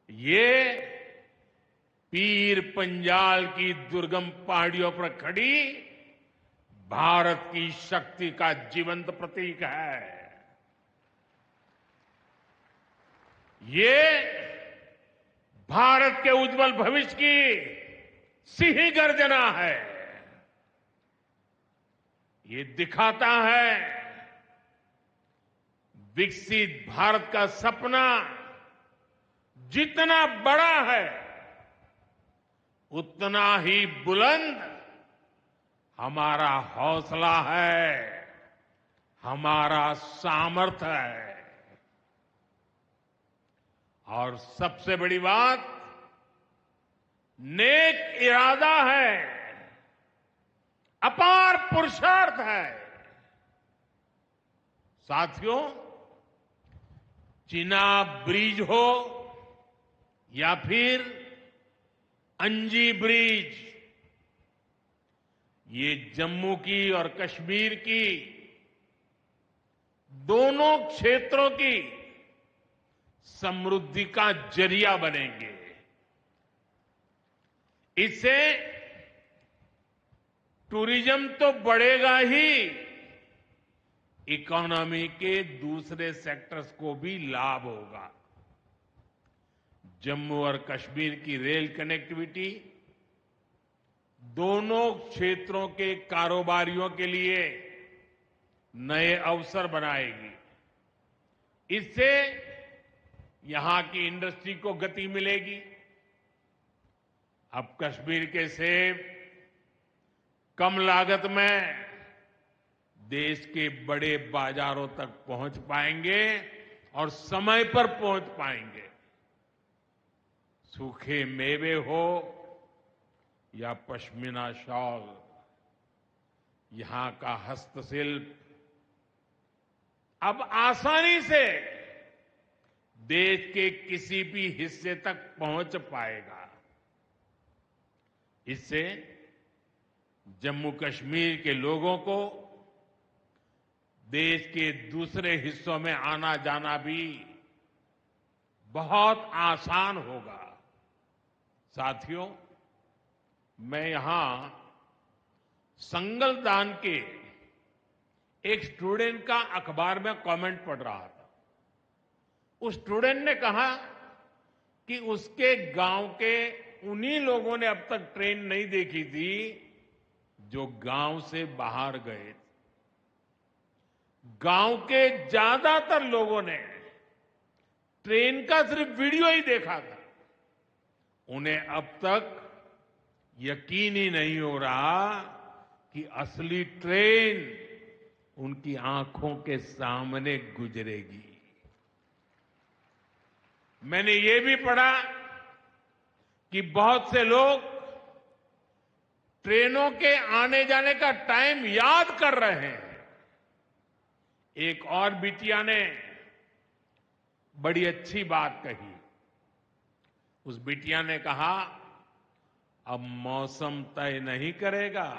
ये पीर पंजाल की दुर्गम पहाड़ियों पर खड़ी भारत की शक्ति का जीवंत प्रतीक है। ये भारत के उज्जवल भविष्य की सिंह गर्जना है। ये दिखाता है विकसित भारत का सपना जितना बड़ा है उतना ही बुलंद हमारा हौसला है, हमारा सामर्थ्य है। और सबसे बड़ी बात, नेक इरादा है, अपार पुरुषार्थ है। साथियों, चिनाब ब्रिज हो या फिर अंजी ब्रिज, ये जम्मू की और कश्मीर की दोनों क्षेत्रों की समृद्धि का जरिया बनेंगे। इससे टूरिज्म तो बढ़ेगा ही, इकोनॉमी के दूसरे सेक्टर्स को भी लाभ होगा। जम्मू और कश्मीर की रेल कनेक्टिविटी दोनों क्षेत्रों के कारोबारियों के लिए नए अवसर बनाएगी। इससे यहां की इंडस्ट्री को गति मिलेगी। अब कश्मीर के सेब कम लागत में देश के बड़े बाजारों तक पहुंच पाएंगे और समय पर पहुंच पाएंगे। सूखे मेवे हो या पश्मीना शॉल, यहां का हस्तशिल्प अब आसानी से देश के किसी भी हिस्से तक पहुंच पाएगा। इससे जम्मू कश्मीर के लोगों को देश के दूसरे हिस्सों में आना जाना भी बहुत आसान होगा। साथियों, मैं यहां संगलदान के एक स्टूडेंट का अखबार में कमेंट पढ़ रहा था। उस स्टूडेंट ने कहा कि उसके गांव के उन्हीं लोगों ने अब तक ट्रेन नहीं देखी थी जो गांव से बाहर गए। गांव के ज्यादातर लोगों ने ट्रेन का सिर्फ वीडियो ही देखा था। उन्हें अब तक यकीन ही नहीं हो रहा कि असली ट्रेन उनकी आंखों के सामने गुजरेगी। मैंने ये भी पढ़ा कि बहुत से लोग ट्रेनों के आने जाने का टाइम याद कर रहे हैं। एक और बिटिया ने बड़ी अच्छी बात कही। उस बिटिया ने कहा, अब मौसम तय नहीं करेगा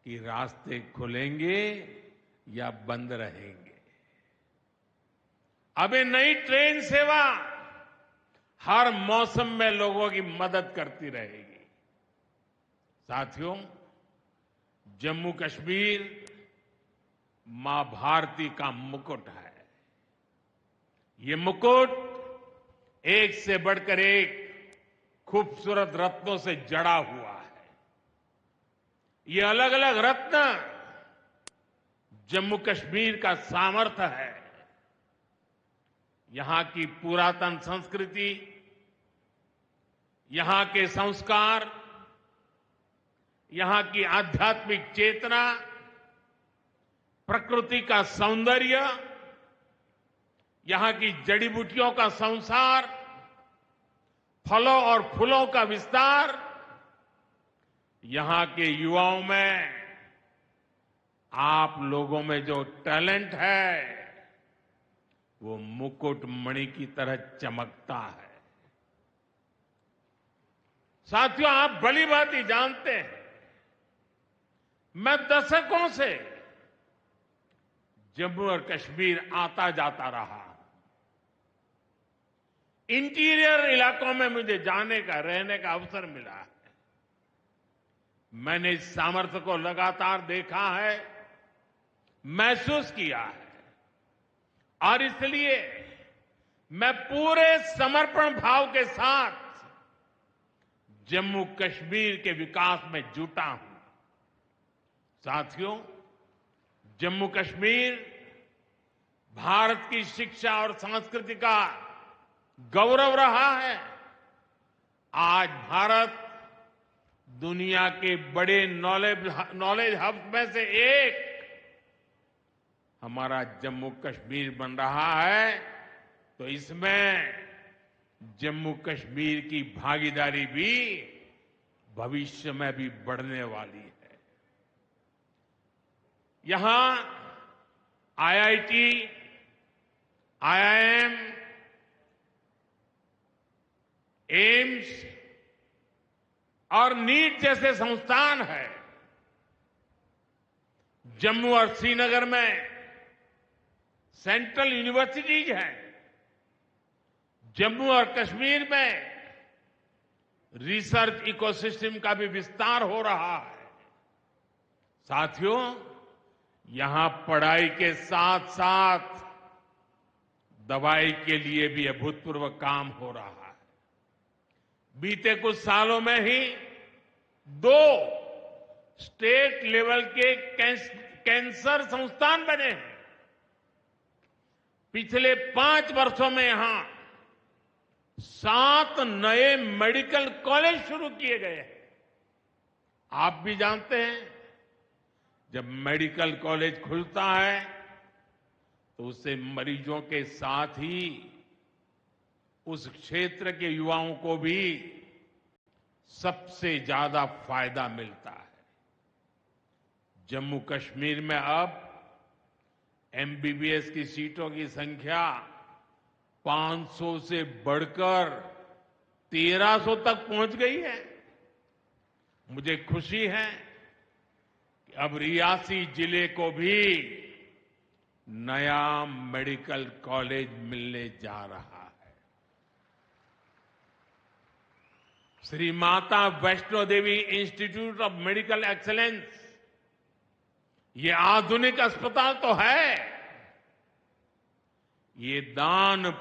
कि रास्ते खुलेंगे या बंद रहेंगे। अब ये नई ट्रेन सेवा हर मौसम में लोगों की मदद करती रहेगी। साथियों, जम्मू कश्मीर मां भारती का मुकुट है। ये मुकुट एक से बढ़कर एक खूबसूरत रत्नों से जड़ा हुआ है। ये अलग अलग रत्न जम्मू कश्मीर का सामर्थ्य है। यहां की पुरातन संस्कृति, यहां के संस्कार, यहां की आध्यात्मिक चेतना, प्रकृति का सौंदर्य, यहां की जड़ी बूटियों का संसार, फलों और फूलों का विस्तार, यहां के युवाओं में आप लोगों में जो टैलेंट है वो मुकुट मणि की तरह चमकता है। साथियों, आप भली भांति जानते हैं, मैं दशकों से जम्मू और कश्मीर आता जाता रहा। इंटीरियर इलाकों में मुझे जाने का, रहने का अवसर मिला है। मैंने इस सामर्थ्य को लगातार देखा है, महसूस किया है, और इसलिए मैं पूरे समर्पण भाव के साथ जम्मू कश्मीर के विकास में जुटा हूं। साथियों, जम्मू कश्मीर भारत की शिक्षा और संस्कृति का गौरव रहा है। आज भारत दुनिया के बड़े नॉलेज हब में से एक हमारा जम्मू कश्मीर बन रहा है, तो इसमें जम्मू कश्मीर की भागीदारी भी भविष्य में भी बढ़ने वाली है। यहां आईआईटी, आईआईएम, एम्स और नीट जैसे संस्थान है। जम्मू और श्रीनगर में सेंट्रल यूनिवर्सिटीज हैं। जम्मू और कश्मीर में रिसर्च इकोसिस्टम का भी विस्तार हो रहा है। साथियों, यहां पढ़ाई के साथ साथ दवाई के लिए भी अभूतपूर्व काम हो रहा है। बीते कुछ सालों में ही 2 स्टेट लेवल के कैंसर संस्थान बने हैं। पिछले 5 वर्षों में यहां 7 नए मेडिकल कॉलेज शुरू किए गए हैं। आप भी जानते हैं, जब मेडिकल कॉलेज खुलता है तो उससे मरीजों के साथ ही उस क्षेत्र के युवाओं को भी सबसे ज्यादा फायदा मिलता है। जम्मू कश्मीर में अब एमबीबीएस की सीटों की संख्या 500 से बढ़कर 1300 तक पहुंच गई है। मुझे खुशी है कि अब रियासी जिले को भी नया मेडिकल कॉलेज मिलने जा रहा है। Shri Mata Vaishno Devi institute of medical excellence, ये आधुनिक अस्पताल तो है, ये दान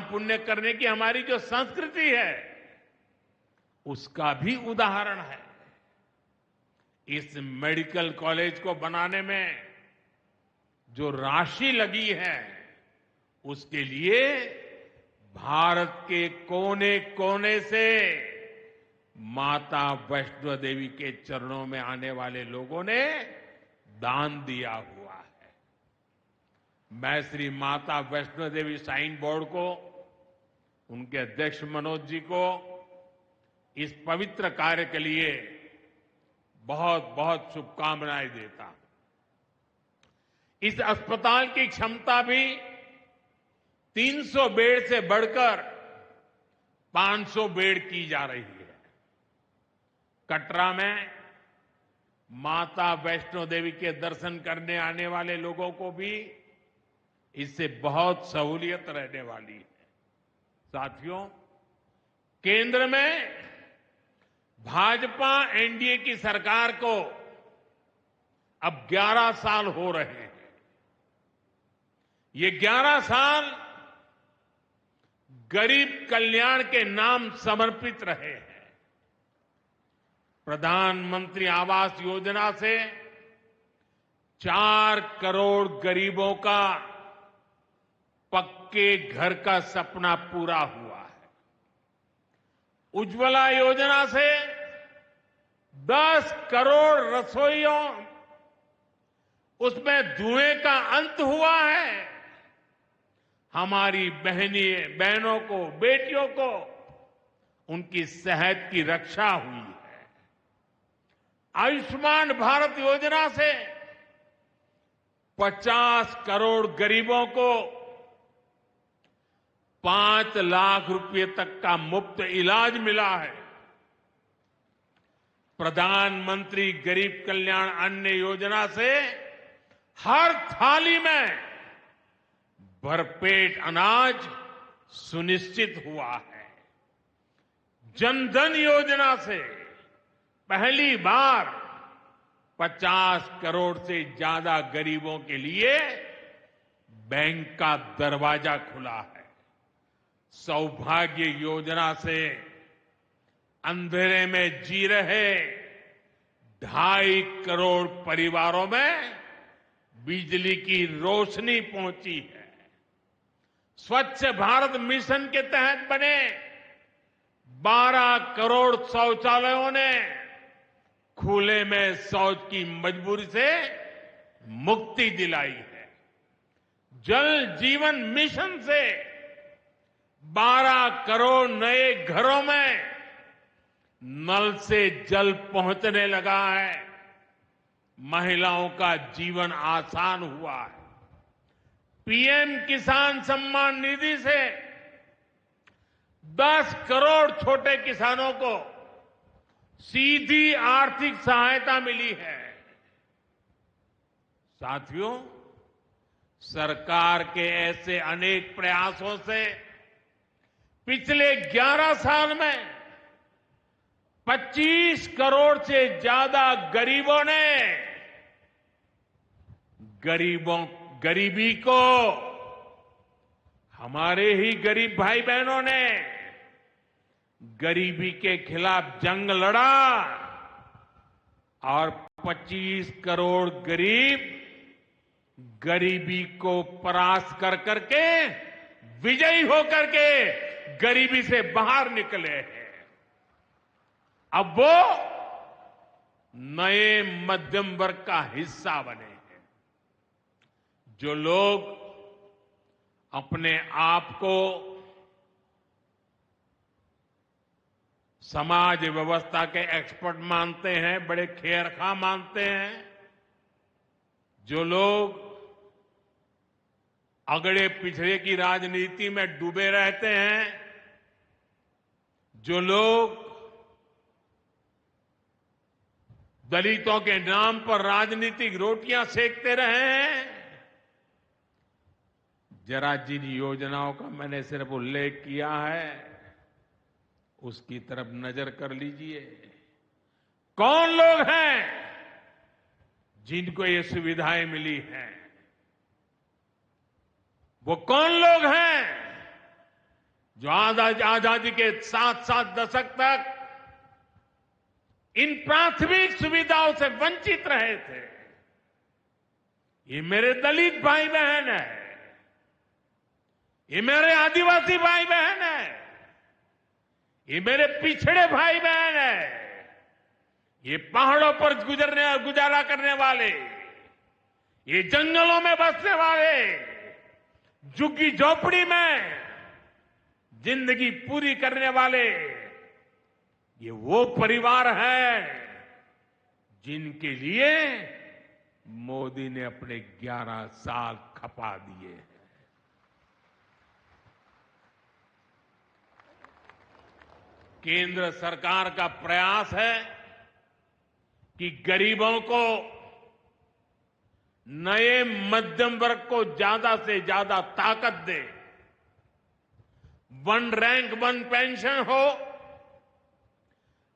पुण्य करने की हमारी जो संस्कृति है उसका भी उदाहरण है। इस मेडिकल कॉलेज को बनाने में जो राशि लगी है उसके लिए भारत के कोने कोने से माता वैष्णो देवी के चरणों में आने वाले लोगों ने दान दिया हुआ है। मैं श्री माता वैष्णो देवी श्राइन बोर्ड को, उनके अध्यक्ष मनोज जी को इस पवित्र कार्य के लिए बहुत बहुत शुभकामनाएं देता हूं। इस अस्पताल की क्षमता भी 300 बेड से बढ़कर 500 बेड की जा रही है। कटरा में माता वैष्णो देवी के दर्शन करने आने वाले लोगों को भी इससे बहुत सहूलियत रहने वाली है। साथियों, केंद्र में भाजपा एनडीए की सरकार को अब 11 साल हो रहे हैं। ये 11 साल गरीब कल्याण के नाम समर्पित रहे हैं। प्रधानमंत्री आवास योजना से 4 करोड़ गरीबों का पक्के घर का सपना पूरा हुआ है। उज्ज्वला योजना से 10 करोड़ रसोइयों, उसमें धुएं का अंत हुआ है। हमारी बहनों को, बेटियों को उनकी सेहत की रक्षा हुई है। आयुष्मान भारत योजना से 50 करोड़ गरीबों को 5 लाख रुपए तक का मुफ्त इलाज मिला है। प्रधानमंत्री गरीब कल्याण अन्न योजना से हर थाली में भरपेट अनाज सुनिश्चित हुआ है। जन धन योजना से पहली बार 50 करोड़ से ज्यादा गरीबों के लिए बैंक का दरवाजा खुला है। सौभाग्य योजना से अंधेरे में जी रहे 2.5 करोड़ परिवारों में बिजली की रोशनी पहुंची है। स्वच्छ भारत मिशन के तहत बने 12 करोड़ शौचालयों ने खुले में शौच की मजबूरी से मुक्ति दिलाई है। जल जीवन मिशन से 12 करोड़ नए घरों में नल से जल पहुंचने लगा है। महिलाओं का जीवन आसान हुआ है। पीएम किसान सम्मान निधि से 10 करोड़ छोटे किसानों को सीधी आर्थिक सहायता मिली है। साथियों, सरकार के ऐसे अनेक प्रयासों से पिछले 11 साल में 25 करोड़ से ज्यादा गरीबों ने गरीबी को, हमारे ही गरीब भाई बहनों ने गरीबी के खिलाफ जंग लड़ा और 25 करोड़ गरीब गरीबी को परास्त कर करके विजयी होकर के गरीबी से बाहर निकले हैं। अब वो नए मध्यम वर्ग का हिस्सा बने हैं। जो लोग अपने आप को समाज व्यवस्था के एक्सपर्ट मानते हैं, बड़े खेरखा मानते हैं, जो लोग अगड़े पिछड़े की राजनीति में डूबे रहते हैं, जो लोग दलितों के नाम पर राजनीतिक रोटियां सेकते रहे हैं, जरा जिन योजनाओं का मैंने सिर्फ उल्लेख किया है उसकी तरफ नजर कर लीजिए। कौन लोग हैं जिनको ये सुविधाएं मिली हैं? वो कौन लोग हैं जो आजादी के 7 दशक तक इन प्राथमिक सुविधाओं से वंचित रहे थे? ये मेरे दलित भाई बहन है, ये मेरे आदिवासी भाई बहन है, ये मेरे पिछड़े भाई बहन है, ये पहाड़ों पर गुजारा करने वाले, ये जंगलों में बसने वाले, झुग्गी झोपड़ी में जिंदगी पूरी करने वाले, ये वो परिवार है जिनके लिए मोदी ने अपने 11 साल खपा दिए हैं। केंद्र सरकार का प्रयास है कि गरीबों को, नए मध्यम वर्ग को ज्यादा से ज्यादा ताकत दे। 1 रैंक 1 पेंशन हो,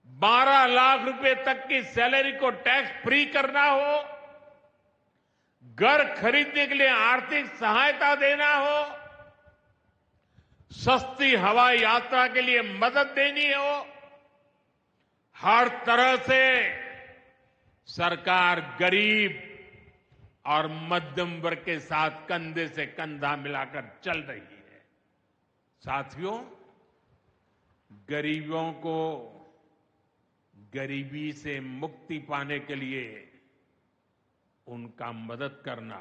12 लाख रुपए तक की सैलरी को टैक्स फ्री करना हो, घर खरीदने के लिए आर्थिक सहायता देना हो, सस्ती हवाई यात्रा के लिए मदद देनी हो, हर तरह से सरकार गरीब और मध्यम वर्ग के साथ कंधे से कंधा मिलाकर चल रही है। साथियों, गरीबों को गरीबी से मुक्ति पाने के लिए उनका मदद करना